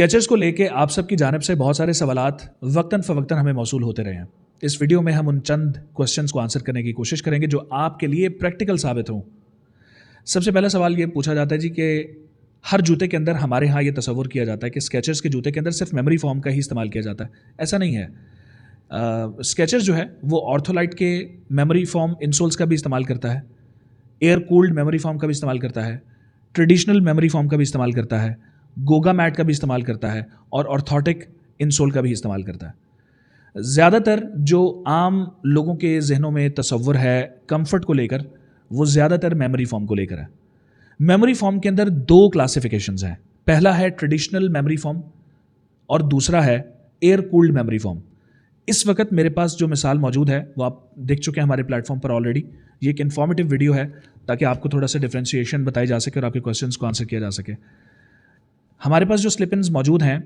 Sketches को लेके आप सबकी जानिब से बहुत सारे सवालात वक्तन फ़वक्तन हमें मौसूल होते रहे हैं। इस वीडियो में हम उन चंद क्वेश्चंस को आंसर करने की कोशिश करेंगे जो आपके लिए प्रैक्टिकल साबित हों। सबसे पहला सवाल ये पूछा जाता है जी कि हर जूते के अंदर हमारे यहाँ ये तसव्वुर किया जाता है कि स्केचर्स के जूते के अंदर सिर्फ मेमोरी फॉर्म का ही इस्तेमाल किया जाता है। ऐसा नहीं है। स्केचर्स जो है वो ऑर्थोलाइट के मेमोरी फॉर्म इंसोल्स का भी इस्तेमाल करता है, एयर कूल्ड मेमोरी फॉर्म का भी इस्तेमाल करता है, ट्रेडिशनल मेमोरी फॉर्म का भी इस्तेमाल करता है, गोगा मैट का भी इस्तेमाल करता है और ऑर्थोटिक इंसोल का भी इस्तेमाल करता है। ज़्यादातर जो आम लोगों के जहनों में तसव्वुर है कंफर्ट को लेकर वो ज़्यादातर मेमोरी फॉर्म को लेकर है। मेमोरी फॉर्म के अंदर दो क्लासिफिकेशंस हैं। पहला है ट्रेडिशनल मेमोरी फॉर्म और दूसरा है एयर कूल्ड मेमोरी फॉर्म। इस वक्त मेरे पास जो मिसाल मौजूद है वो आप देख चुके हैं हमारे प्लेटफॉर्म पर ऑलरेडी। ये एक इन्फॉर्मेटिव वीडियो है ताकि आपको थोड़ा सा डिफ्रेंशिएशन बताई जा सके और आपके क्वेश्चंस को आंसर किया जा सके। हमारे पास जो स्लिप-इन्स मौजूद हैं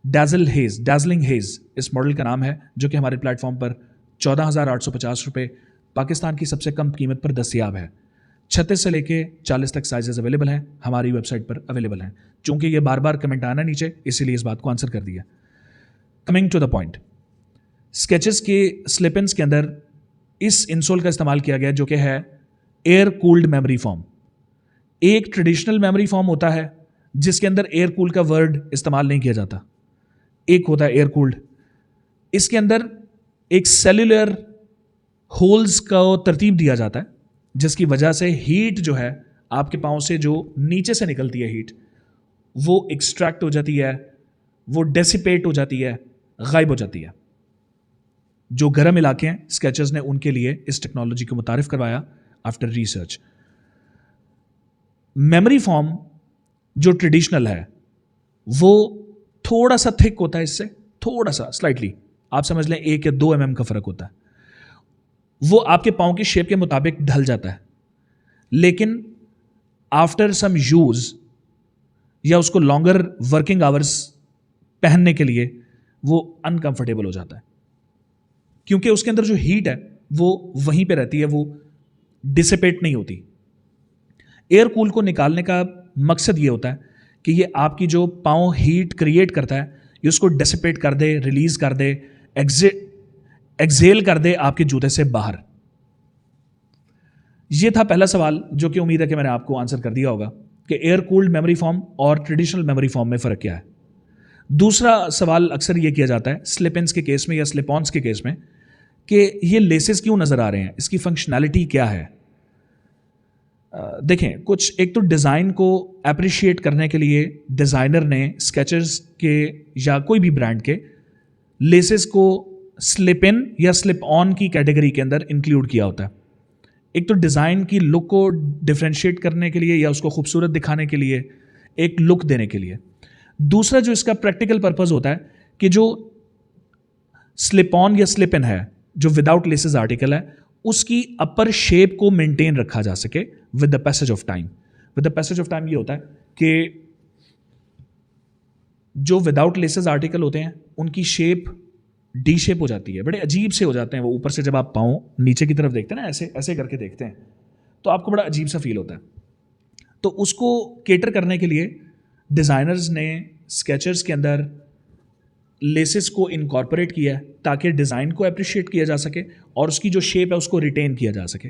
डाजलिंग हेज इस मॉडल का नाम है, जो कि हमारे प्लेटफॉर्म पर 14,850 रुपये पाकिस्तान की सबसे कम कीमत पर दस्तयाब है। 36 से लेके 40 तक साइजेस अवेलेबल हैं, हमारी वेबसाइट पर अवेलेबल हैं। चूंकि ये बार बार कमेंट आना नीचे, इसीलिए इस बात को आंसर कर दिया। Coming to the point, sketches के स्लिप-इन्स के अंदर इस इंसोल का इस्तेमाल किया गया जो कि है एयर कूल्ड मेमोरी फॉर्म। एक ट्रेडिशनल मेमोरी फॉर्म होता है जिसके अंदर एयर कूल्ड का वर्ड इस्तेमाल नहीं किया जाता, एक होता है एयर कूल्ड। इसके अंदर एक सेल्यूलर होल्स का तरतीब दिया जाता है जिसकी वजह से हीट जो है आपके पाँव से जो नीचे से निकलती है हीट वो एक्सट्रैक्ट हो जाती है, वो डेसिपेट हो जाती है, गायब हो जाती है। जो गर्म इलाके हैं स्केचर्स ने उनके लिए इस टेक्नोलॉजी को मुतारिफ करवाया आफ्टर रिसर्च। मेमोरी फॉर्म जो ट्रेडिशनल है वो थोड़ा सा थिक होता है, इससे थोड़ा सा स्लाइटली आप समझ लें 1 या 2 mm का फर्क होता है। वो आपके पाँव की शेप के मुताबिक ढल जाता है, लेकिन आफ्टर सम यूज या उसको लॉन्गर वर्किंग आवर्स पहनने के लिए वो अनकंफर्टेबल हो जाता है, क्योंकि उसके अंदर जो हीट है वो वहीं पे रहती है, वो डिसिपेट नहीं होती। एयर कूल को निकालने का मकसद ये होता है कि ये आपकी जो पाँव हीट क्रिएट करता है ये उसको डिसिपेट कर दे, रिलीज कर दे, एक्सेल कर दे आपके जूते से बाहर। ये था पहला सवाल जो कि उम्मीद है कि मैंने आपको आंसर कर दिया होगा कि एयर कूल्ड मेमोरी फॉर्म और ट्रेडिशनल मेमोरी फॉर्म में फ़र्क क्या है। दूसरा सवाल अक्सर ये किया जाता है स्लिप-इन्स के केस में या स्लिप-ऑन्स के केस में कि ये लेसेस क्यों नज़र आ रहे हैं, इसकी फंक्शनैलिटी क्या है। देखें, कुछ एक तो डिज़ाइन को अप्रिशिएट करने के लिए डिज़ाइनर ने स्केचर्स के या कोई भी ब्रांड के लेसेस को स्लिप इन या स्लिप ऑन की कैटेगरी के अंदर इंक्लूड किया होता है। एक तो डिज़ाइन की लुक को डिफ्रेंशिएट करने के लिए या उसको खूबसूरत दिखाने के लिए, एक लुक देने के लिए। दूसरा जो इसका प्रैक्टिकल पर्पस होता है कि जो स्लिप ऑन या स्लिप इन है जो विदाउट लेसेस आर्टिकल है उसकी अपर शेप को मेंटेन रखा जा सके with the passage of time. With the passage of time ये होता है कि जो विदाउट लेसेस आर्टिकल होते हैं उनकी शेप डी शेप हो जाती है, बड़े अजीब से हो जाते हैं वो। ऊपर से जब आप पाँव नीचे की तरफ देखते हैं ना, ऐसे ऐसे करके देखते हैं तो आपको बड़ा अजीब सा फील होता है। तो उसको केटर करने के लिए डिज़ाइनर्स ने स्केचर्स के अंदर लेसेस को इनकॉर्पोरेट किया है ताकि डिज़ाइन को अप्रिशिएट किया जा सके और उसकी जो शेप है उसको रिटेन किया जा सके।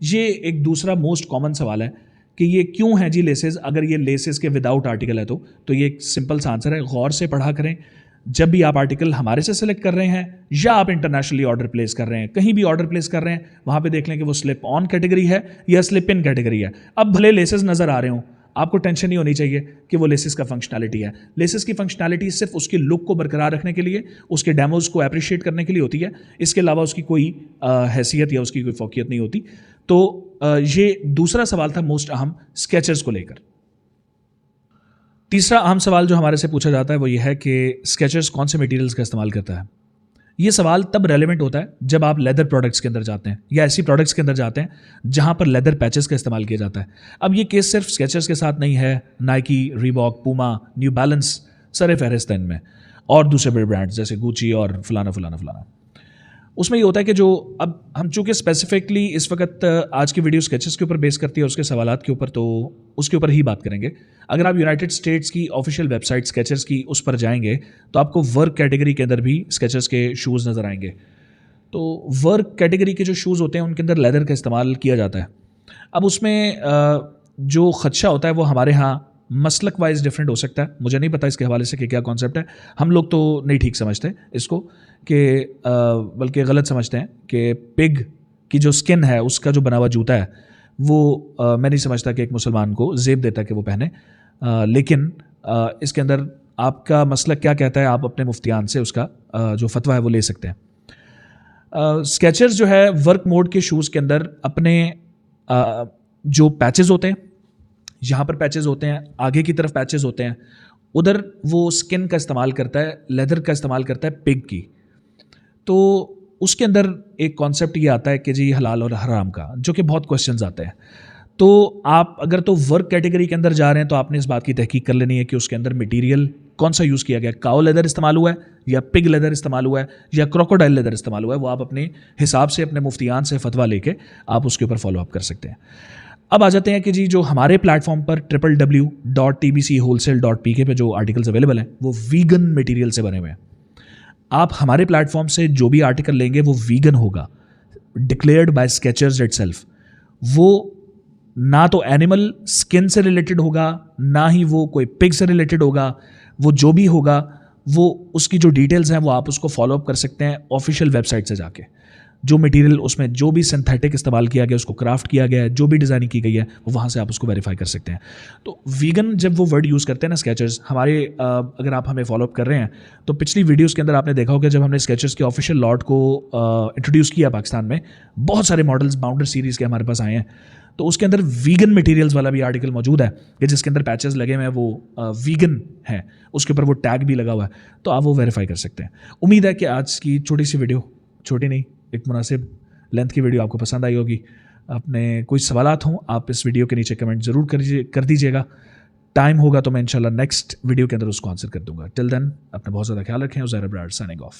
ये एक दूसरा मोस्ट कॉमन सवाल है कि ये क्यों है जी लेसेस, अगर ये लेसेस के विदाउट आर्टिकल है तो ये एक सिंपल सा आंसर है, गौर से पढ़ा करें। जब भी आप आर्टिकल हमारे से सेलेक्ट कर रहे हैं या आप इंटरनेशनली ऑर्डर प्लेस कर रहे हैं, कहीं भी ऑर्डर प्लेस कर रहे हैं, वहाँ पे देख लें कि वो स्लिप ऑन कैटेगरी है या स्लिप इन कैटेगरी है। अब भले लेसेस नज़र आ रहे हों, आपको टेंशन नहीं होनी चाहिए कि वो लेसेस का फंक्शनैलिटी है। लेसेस की फंक्शनैलिटी सिर्फ उसकी लुक को बरकरार रखने के लिए, उसके डेमोज को अप्रिशिएट करने के लिए होती है। इसके अलावा उसकी कोई हैसियत या उसकी कोई फौकियत नहीं होती। तो ये दूसरा सवाल था मोस्ट अहम स्केचर्स को लेकर। तीसरा अहम सवाल जो हमारे से पूछा जाता है वो ये है कि स्केचर्स कौन से मटेरियल्स का इस्तेमाल करता है। ये सवाल तब रेलेवेंट होता है जब आप लेदर प्रोडक्ट्स के अंदर जाते हैं या ऐसी प्रोडक्ट्स के अंदर जाते हैं जहां पर लेदर पैचेस का इस्तेमाल किया जाता है। अब ये केस सिर्फ स्केचर्स के साथ नहीं है, Nike, Reebok, Puma, New Balance सर फहरिस्त इनमें और दूसरे बड़े ब्रांड्स जैसे गुची और फलाना फलाना फलाना। उसमें ये होता है कि जो अब हम चूँकि स्पेसिफिकली इस वक्त आज की वीडियो स्केचेस के ऊपर बेस करती है और उसके सवालात के ऊपर, तो उसके ऊपर ही बात करेंगे। अगर आप यूनाइटेड स्टेट्स की ऑफिशियल वेबसाइट स्केचर्स की उस पर जाएंगे तो आपको वर्क कैटेगरी के अंदर भी स्केचर्स के शूज़ नज़र आएंगे। तो वर्क कैटेगरी के जो शूज़ होते हैं उनके अंदर लेदर का इस्तेमाल किया जाता है। अब उसमें जो खदशा होता है वो हमारे यहाँ मसलक वाइज डिफरेंट हो सकता है। मुझे नहीं पता इसके हवाले से कि क्या कॉन्सेप्ट है। हम लोग तो नहीं ठीक समझते इसको कि बल्कि गलत समझते हैं कि पिग की जो स्किन है उसका जो बना हुआ जूता है वो मैं नहीं समझता कि एक मुसलमान को ज़ेब देता कि वो पहने। लेकिन इसके अंदर आपका मसलक क्या कहता है, आप अपने मुफ्तियान से उसका जो फतवा है वो ले सकते हैं। स्केचर्स जो है वर्क मोड के शूज़ के अंदर अपने जो पैचेस होते हैं, यहाँ पर पैचेस होते हैं, आगे की तरफ पैचेस होते हैं, उधर वो स्किन का इस्तेमाल करता है, लेदर का इस्तेमाल करता है पिग की। तो उसके अंदर एक कॉन्सेप्ट ये आता है कि जी हलाल और हराम का, जो कि बहुत क्वेश्चंस आते हैं। तो आप अगर तो वर्क कैटेगरी के अंदर जा रहे हैं तो आपने इस बात की तहकीक कर लेनी है कि उसके अंदर मटेरियल कौन सा यूज़ किया गया, काओ लेदर इस्तेमाल हुआ है या पिग लेदर इस्तेमाल हुआ है या क्रोकोडाइल लेदर इस्तेमाल हुआ है। वो आप अपने हिसाब से अपने मुफ्तियान से फतवा लेके आप उसके ऊपर फॉलो अप कर सकते हैं। अब आ जाते हैं कि जी जो हमारे प्लेटफॉर्म पर www.tbchwholesale.pk पे जो आर्टिकल्स अवेलेबल हैं वो वीगन मटेरियल से बने हुए हैं। आप हमारे प्लेटफॉर्म से जो भी आर्टिकल लेंगे वो वीगन होगा, डिक्लेयर्ड बाय स्केचर्स इटसेल्फ। वो ना तो एनिमल स्किन से रिलेटेड होगा, ना ही वो कोई पिग से रिलेटेड होगा। वो जो भी होगा वो उसकी जो डिटेल्स हैं वो आप उसको फॉलो अप कर सकते हैं ऑफिशियल वेबसाइट से जाके। जो मटेरियल उसमें जो भी सिंथेटिक इस्तेमाल किया गया, उसको क्राफ्ट किया गया है, जो भी डिज़ाइनिंग की गई है, वो वहाँ से आप उसको वेरीफाई कर सकते हैं। तो वीगन जब वो वर्ड यूज़ करते हैं ना स्केचर्स, हमारे अगर आप हमें फॉलो अप कर रहे हैं तो पिछली वीडियोज़ के अंदर आपने देखा होगा जब हमने स्केचर्स के ऑफिशियल लॉट को इंट्रोड्यूस किया पाकिस्तान में, बहुत सारे मॉडल्स बाउंडर सीरीज़ के हमारे पास आए हैं। तो उसके अंदर वीगन मटेरियल्स वाला भी आर्टिकल मौजूद है कि जिसके अंदर पैचेस लगे हुए हैं वो वीगन है, उसके ऊपर वो टैग भी लगा हुआ है, तो आप वो वेरीफाई कर सकते हैं। उम्मीद है कि आज की छोटी सी वीडियो, छोटी नहीं एक मुनासिब लेंथ की वीडियो आपको पसंद आई होगी। अपने कोई सवालात हों आप इस वीडियो के नीचे कमेंट ज़रूर कर दीजिएगा। टाइम होगा तो मैं इंशाल्लाह नेक्स्ट वीडियो के अंदर उसको आंसर कर दूंगा। टिल देन अपना बहुत ज़्यादा ख्याल रखें। Uzair Abrar signing off.